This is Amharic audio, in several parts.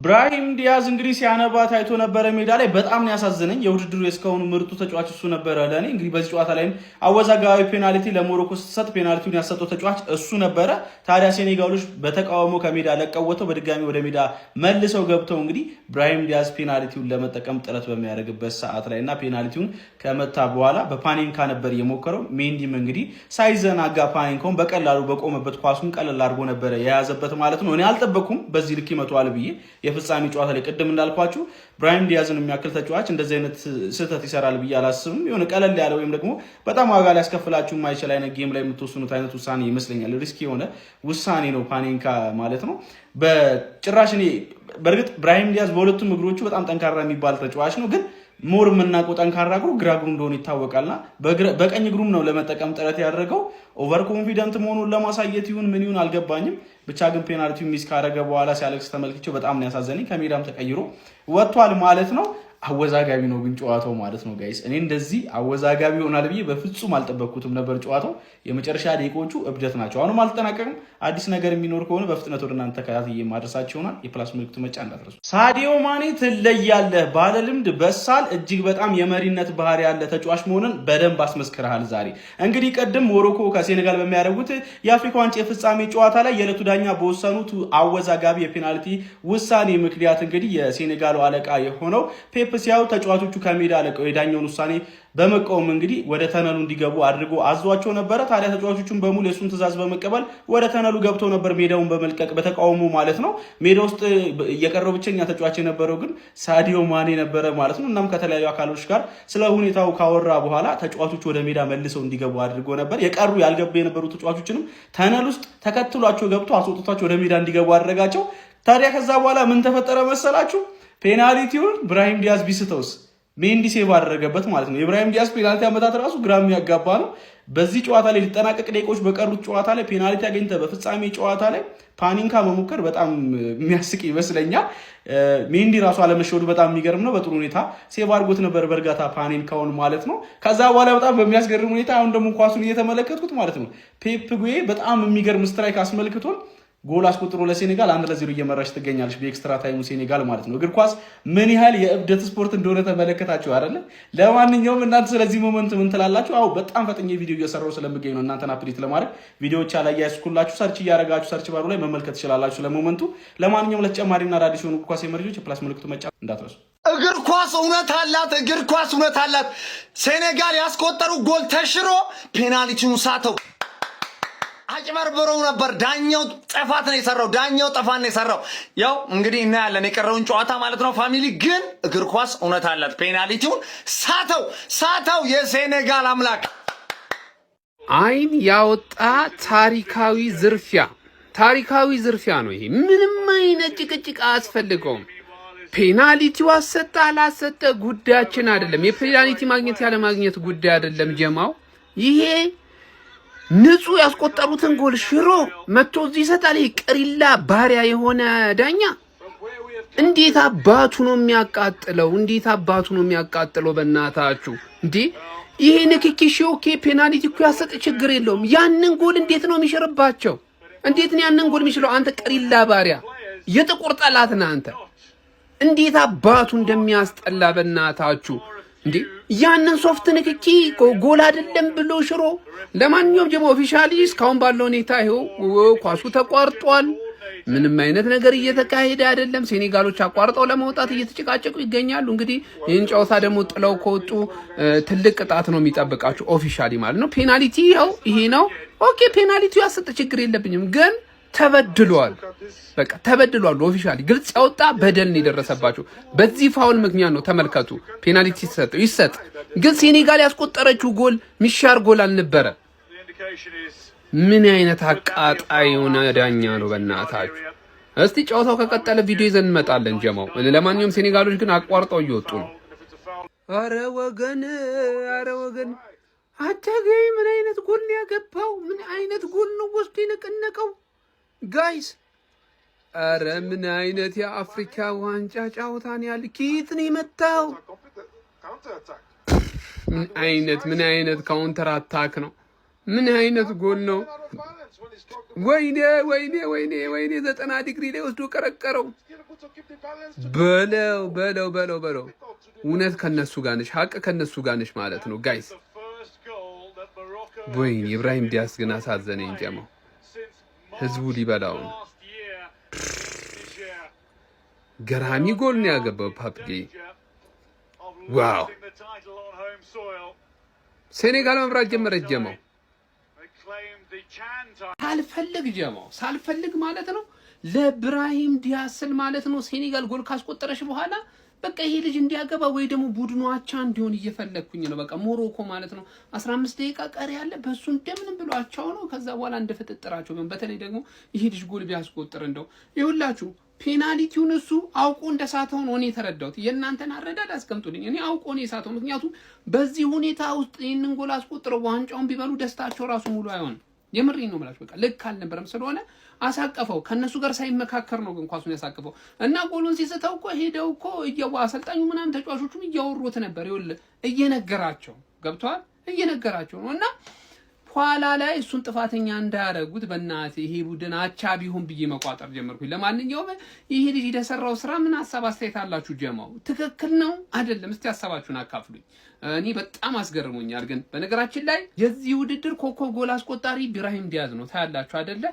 ብራሂም ዲያዝ እንግዲህ ሲያነባ ታይቶ ነበር ሜዳ ላይ በጣም ነው ያሳዝነኝ። የውድድሩ እስካሁን ምርጡ ተጫዋች እሱ ነበር ለኔ። እንግዲህ በዚህ ጨዋታ ላይም አወዛጋቢ ፔናልቲ ለሞሮኮ ስትሰጥ ፔናልቲውን ያሰጠው ተጫዋች እሱ ነበር። ታዲያ ሴኔጋሎች በተቃውሞ ከሜዳ ለቀው ወጥተው በድጋሚ ወደ ሜዳ መልሰው ገብተው እንግዲህ ብራሂም ዲያዝ ፔናልቲውን ለመጠቀም ጥረት በሚያደርግበት ሰዓት ላይና ፔናልቲውን ከመታ በኋላ በፓኔንካ ነበር የሞከረው። ሜንዲም እንግዲህ ሳይዘናጋ ፓኔንካውን በቀላሉ በቆመበት ኳሱን ቀለል አድርጎ ነበር የያዘበት ማለት ነው። እኔ አልጠበኩም በዚህ ልክ ይመቷል ብዬ የፍጻሜ ጨዋታ ላይ ቅድም እንዳልኳችሁ ብራሂም ዲያዝን የሚያክል ተጫዋች እንደዚህ አይነት ስህተት ይሰራል ብዬ አላስብም። የሆነ ቀለል ያለ ወይም ደግሞ በጣም ዋጋ ሊያስከፍላችሁ የማይችል አይነት ጌም ላይ የምትወስኑት አይነት ውሳኔ ይመስለኛል። ሪስክ የሆነ ውሳኔ ነው ፓኔንካ ማለት ነው። በጭራሽ እኔ በእርግጥ ብራሂም ዲያዝ በሁለቱም እግሮቹ በጣም ጠንካራ የሚባል ተጫዋች ነው፣ ግን ሞር የምናውቀው ጠንካራ እግሩ ግራ እግሩ እንደሆነ ይታወቃልና በቀኝ እግሩም ነው ለመጠቀም ጥረት ያደረገው። ኦቨር ኮንፊደንት መሆኑን ለማሳየት ይሁን ምን ይሁን አልገባኝም። ብቻ ግን ፔናልቲው ሚስ ካደረገ በኋላ ሲያለቅስ ተመልክቼው በጣም ነው ያሳዘነኝ። ከሜዳም ተቀይሮ ወጥቷል ማለት ነው። አወዛጋቢ ነው ግን ጨዋታው ማለት ነው ጋይስ። እኔ እንደዚህ አወዛጋቢ ይሆናል ብዬ በፍጹም አልጠበቅኩትም ነበር። ጨዋታው የመጨረሻ ደቂቃዎቹ እብደት ናቸው። አሁንም አልተጠናቀቅም። አዲስ ነገር የሚኖር ከሆነ በፍጥነት ወደ እናንተ ተከታትዬ ማድረሳችሁ ይሆናል። የፕላስ ምልክቱ መጫ እንዳትረሱ። ሳዲዮ ማኔ ትለያለህ፣ ባለ ልምድ በሳል፣ እጅግ በጣም የመሪነት ባህሪ ያለ ተጫዋች መሆኑን በደንብ አስመስክረሃል። ዛሬ እንግዲህ ቀደም ሞሮኮ ከሴኔጋል በሚያደርጉት የአፍሪካ ዋንጫ የፍጻሜ ጨዋታ ላይ የዕለቱ ዳኛ በወሰኑት አወዛጋቢ የፔናልቲ ውሳኔ ምክንያት እንግዲህ የሴኔጋሉ አለቃ የሆነው ሲያው ተጫዋቾቹ ከሜዳ ለቀው የዳኛውን ውሳኔ በመቃወም እንግዲህ ወደ ተነሉ እንዲገቡ አድርጎ አዟቸው ነበር። ታዲያ ተጫዋቾቹን በሙሉ የሱን ትዕዛዝ በመቀበል ወደ ተነሉ ገብተው ነበር፣ ሜዳውን በመልቀቅ በተቃውሞ ማለት ነው። ሜዳ ውስጥ የቀረው ብቸኛ ተጫዋች የነበረው ግን ሳዲዮ ማኔ ነበረ ማለት ነው። እናም ከተለያዩ አካሎች ጋር ስለ ሁኔታው ካወራ በኋላ ተጫዋቾቹ ወደ ሜዳ መልሰው እንዲገቡ አድርጎ ነበር። የቀሩ ያልገቡ የነበሩ ተጫዋቾችንም ተነል ውስጥ ተከትሏቸው ገብቶ አስወጥቷቸው ወደ ሜዳ እንዲገቡ አደረጋቸው። ታዲያ ከዛ በኋላ ምን ተፈጠረ መሰላችሁ? ፔናልቲውን ብራሂም ዲያዝ ቢስተውስ ሜንዲ ሴቭ አደረገበት ማለት ነው። የብራሂም ዲያዝ ፔናልቲ አመታት ራሱ ግራ የሚያጋባ ነው። በዚህ ጨዋታ ላይ ሊጠናቀቅ ደቂቃዎች በቀሩት ጨዋታ ላይ ፔናልቲ አገኝተ በፍጻሜ ጨዋታ ላይ ፓኒንካ መሞከር በጣም የሚያስቅ ይመስለኛል። ሜንዲ ራሱ አለመሸወዱ በጣም የሚገርም ነው። በጥሩ ሁኔታ ሴቭ አድርጎት ነበር በእርጋታ ፓኒንካውን ማለት ነው። ከዛ በኋላ በጣም በሚያስገርም ሁኔታ አሁን ደግሞ ኳሱን እየተመለከትኩት ማለት ነው ፔፕ ጉዬ በጣም የሚገርም ስትራይክ አስመልክቶን ጎል አስቆጥሮ ለሴኔጋል 1-0 እየመራች ትገኛለች በኤክስትራ ታይሙ ሴኔጋል ማለት ነው። እግር ኳስ ምን ያህል የእብደት ስፖርት እንደሆነ ተመለከታችሁ አይደል? ለማንኛውም እናንተ ስለዚህ ሞመንት ምን ትላላችሁ? አው በጣም ፈጥኜ ቪዲዮ እየሰራው ስለምገኝ ነው እናንተን አፕዴት ለማድረግ ቪዲዮዎች ያላያስኩላችሁ ሰርች እያደረጋችሁ ሰርች ባሩ ላይ መመልከት ትችላላችሁ ስለሞመንቱ። ለማንኛውም ለተጨማሪና አዳዲስ የሆኑ እግር ኳስ የመረጃዎች የፕላስ ምልክቱ መጫን እንዳትረሱ። እግር ኳስ እውነት አላት። እግር ኳስ እውነት አላት። ሴኔጋል ያስቆጠሩ ጎል ተሽሮ ፔናልቲውን ሳተው አጭበርብረው ነበር። ዳኛው ጥፋት ነው የሰራው። ያው እንግዲህ እናያለን የቀረውን ጨዋታ ማለት ነው። ፋሚሊ ግን እግር ኳስ እውነት አላት። ፔናልቲውን ሳተው የሴኔጋል አምላክ። አይን ያወጣ ታሪካዊ ዝርፊያ ነው ይሄ። ምንም አይነት ጭቅጭቅ አያስፈልገውም። ፔናልቲው አሰጠ አላሰጠ ጉዳያችን አይደለም። የፔናልቲ ማግኘት ያለ ማግኘት ጉዳይ አይደለም ጀማው። ይሄ ንጹህ ያስቆጠሩትን ጎል ሽሮ መጥቶ እዚህ ይሰጣል። ይሄ ቅሪላ ባሪያ የሆነ ዳኛ እንዴት አባቱ ነው የሚያቃጥለው? በእናታችሁ እንዴ! ይሄ ንክኪ ኦኬ፣ ፔናልቲ እኮ ያሰጥ ችግር የለውም። ያንን ጎል እንዴት ነው የሚሽርባቸው? እንዴት ነው ያንን ጎል የሚሽለው? አንተ ቅሪላ ባሪያ፣ የጥቁር ጠላት ነህ አንተ። እንዴት አባቱ እንደሚያስጠላ በእናታችሁ እንዴ! ያንን ሶፍት ንክኪ ጎል አይደለም ብሎ ሽሮ። ለማንኛውም ጀሞ ኦፊሻሊ እስካሁን ባለው ሁኔታ ይሄው ኳሱ ተቋርጧል። ምንም አይነት ነገር እየተካሄደ አይደለም። ሴኔጋሎች አቋርጠው ለመውጣት እየተጨቃጨቁ ይገኛሉ። እንግዲህ ይህን ጨዋታ ደግሞ ጥለው ከወጡ ትልቅ ቅጣት ነው የሚጠብቃቸው ኦፊሻሊ ማለት ነው። ፔናልቲ ያው ይሄ ነው። ኦኬ ፔናልቲው ያሰጠ ችግር የለብኝም፣ ግን ተበድሏል። በቃ ተበድሏል። ኦፊሻሊ ግልጽ ያወጣ በደል ነው የደረሰባቸው። በዚህ ፋውል ምክንያት ነው። ተመልከቱ። ፔናልቲ ይሰጥ፣ ግን ሴኔጋል ያስቆጠረችው ጎል ሚሻር ጎል አልነበረ። ምን አይነት አቃጣይ የሆነ ዳኛ ነው በእናታችሁ። እስቲ ጨዋታው ከቀጠለ ቪዲዮ ይዘን እንመጣለን ጀማው። ለማንኛውም ሴኔጋሎች ግን አቋርጠው እየወጡ ነው። አረ ወገን አታገኝ። ምን አይነት ጎል ነው ያገባው? ምን አይነት ጎል ነው ወስዶ የነቀነቀው ጋይስ? አረ ምን አይነት የአፍሪካ ዋንጫ ጨዋታን ያለ ኪት ነው የመታው? ምን አይነት ካውንተር አታክ ነው? ምን አይነት ጎል ነው? ወይኔ 90 ዲግሪ ላይ ወስዶ ቀረቀረው። በለው እውነት ከነሱ ጋር ነሽ፣ ሀቅ ከነሱ ጋር ነሽ ማለት ነው ጋይስ። ወይኔ ኢብራሂም ዲያስ ግን አሳዘነኝ ጀማው፣ ህዝቡ ሊበላው ነው። ገራሚ ጎል ነው ያገባው ፓፕጌ። ዋው ሴኔጋል መምራት ጀመረች ጀማው። ሳልፈልግ ማለት ነው ለኢብራሂም ዲያስ ስል ማለት ነው ሴኔጋል ጎል ካስቆጠረሽ በኋላ በቃ ይሄ ልጅ እንዲያገባ ወይ ደግሞ ቡድኑ አቻ እንዲሆን እየፈለግኩኝ ነው። በቃ ሞሮኮ ማለት ነው 15 ደቂቃ ቀሪ ያለ በሱ እንደምንም ብሎ አቻው ነው። ከዛ በኋላ እንደፈጠጠራቸው በተለይ ደግሞ ይሄ ልጅ ጎል ቢያስቆጥር እንደው ይሁላችሁ ፔናልቲውን እሱ አውቆ እንደሳተው ነው እኔ ተረዳሁት። የእናንተን አረዳድ አስቀምጡልኝ። እኔ አውቆ ነው የሳተው። ምክንያቱም በዚህ ሁኔታ ውስጥ ይሄንን ጎል አስቆጥረው ዋንጫውን ቢበሉ ደስታቸው ራሱ ሙሉ አይሆንም። የምሬን ነው የምላችሁ። በቃ ልክ አልነበረም ስለሆነ አሳቀፈው። ከነሱ ጋር ሳይመካከር ነው ግን ኳሱን ያሳቀፈው እና ጎሉን ሲስተው እኮ ሄደው እኮ አሰልጣኙ ምናምን ተጫዋቾቹም እያወሩት ነበር። ይኸውልህ እየነገራቸው ገብቷል፣ እየነገራቸው ነው እና ኋላ ላይ እሱን ጥፋተኛ እንዳያረጉት በእናት ይሄ ቡድን አቻ ቢሆን ብዬ መቋጠር ጀመርኩኝ። ለማንኛውም ይሄ ልጅ የሰራው ስራ ምን ሐሳብ አስተያየት አላችሁ ጀማው? ትክክል ነው አይደለም? እስቲ ሐሳባችሁን አካፍሉኝ። እኔ በጣም አስገርሞኛል። ግን በነገራችን ላይ የዚህ ውድድር ኮከብ ጎል አስቆጣሪ ኢብራሂም ዲያዝ ነው። ታያላችሁ አይደለ?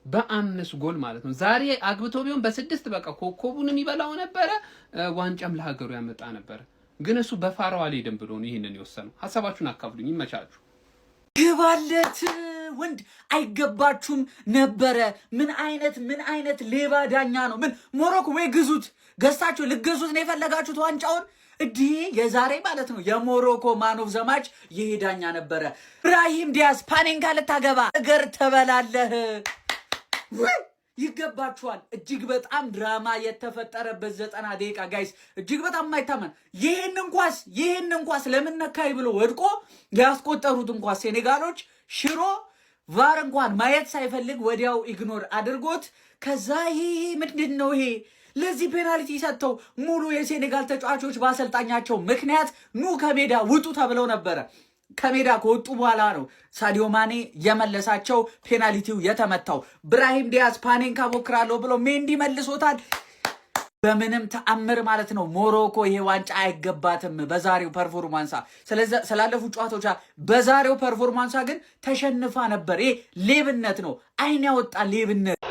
በ5 ጎል ማለት ነው። ዛሬ አግብቶ ቢሆን በ6 በቃ ኮከቡንም ይበላው ነበረ፣ ዋንጫም ለሀገሩ ያመጣ ነበረ። ግን እሱ በፋራው አልሄድም ብሎ ነው ይሄንን የወሰነው። ሐሳባችሁን አካፍሉኝ። ይመቻችሁ። ግባለት ወንድ አይገባችሁም ነበረ። ምን አይነት ሌባ ዳኛ ነው? ምን ሞሮኮ ወይ ግዙት፣ ገዝታችሁ ልገዙት ነው የፈለጋችሁት ዋንጫውን። እንዲህ የዛሬ ማለት ነው የሞሮኮ ማን ኦፍ ዘ ማች ይሄ ዳኛ ነበረ። ኢብራሂም ዲያዝ ፓኔንካ ልታገባ እገር ተበላለህ። ይገባችኋል። እጅግ በጣም ድራማ የተፈጠረበት 90 ደቂቃ ጋይስ፣ እጅግ በጣም የማይታመን ይህንን ኳስ ለምን ነካይ ብሎ ወድቆ ያስቆጠሩትን ኳስ ሴኔጋሎች ሽሮ ቫር እንኳን ማየት ሳይፈልግ ወዲያው ኢግኖር አድርጎት ከዛ ይሄ ምንድን ነው ይሄ ለዚህ ፔናልቲ ሰጥተው ሙሉ የሴኔጋል ተጫዋቾች በአሰልጣኛቸው ምክንያት ኑ ከሜዳ ውጡ ተብለው ነበረ። ከሜዳ ከወጡ በኋላ ነው ሳዲዮ ማኔ የመለሳቸው ፔናልቲው የተመታው። ኢብራሂም ዲያዝ ፓኔንካ ሞክራለሁ ብሎ ሜንዲ መልሶታል። በምንም ተአምር ማለት ነው ሞሮኮ ይሄ ዋንጫ አይገባትም በዛሬው ፐርፎርማንሳ። ስላለፉ ጨዋታዎች በዛሬው ፐርፎርማንሳ ግን ተሸንፋ ነበር። ይሄ ሌብነት ነው፣ አይን ያወጣ ሌብነት።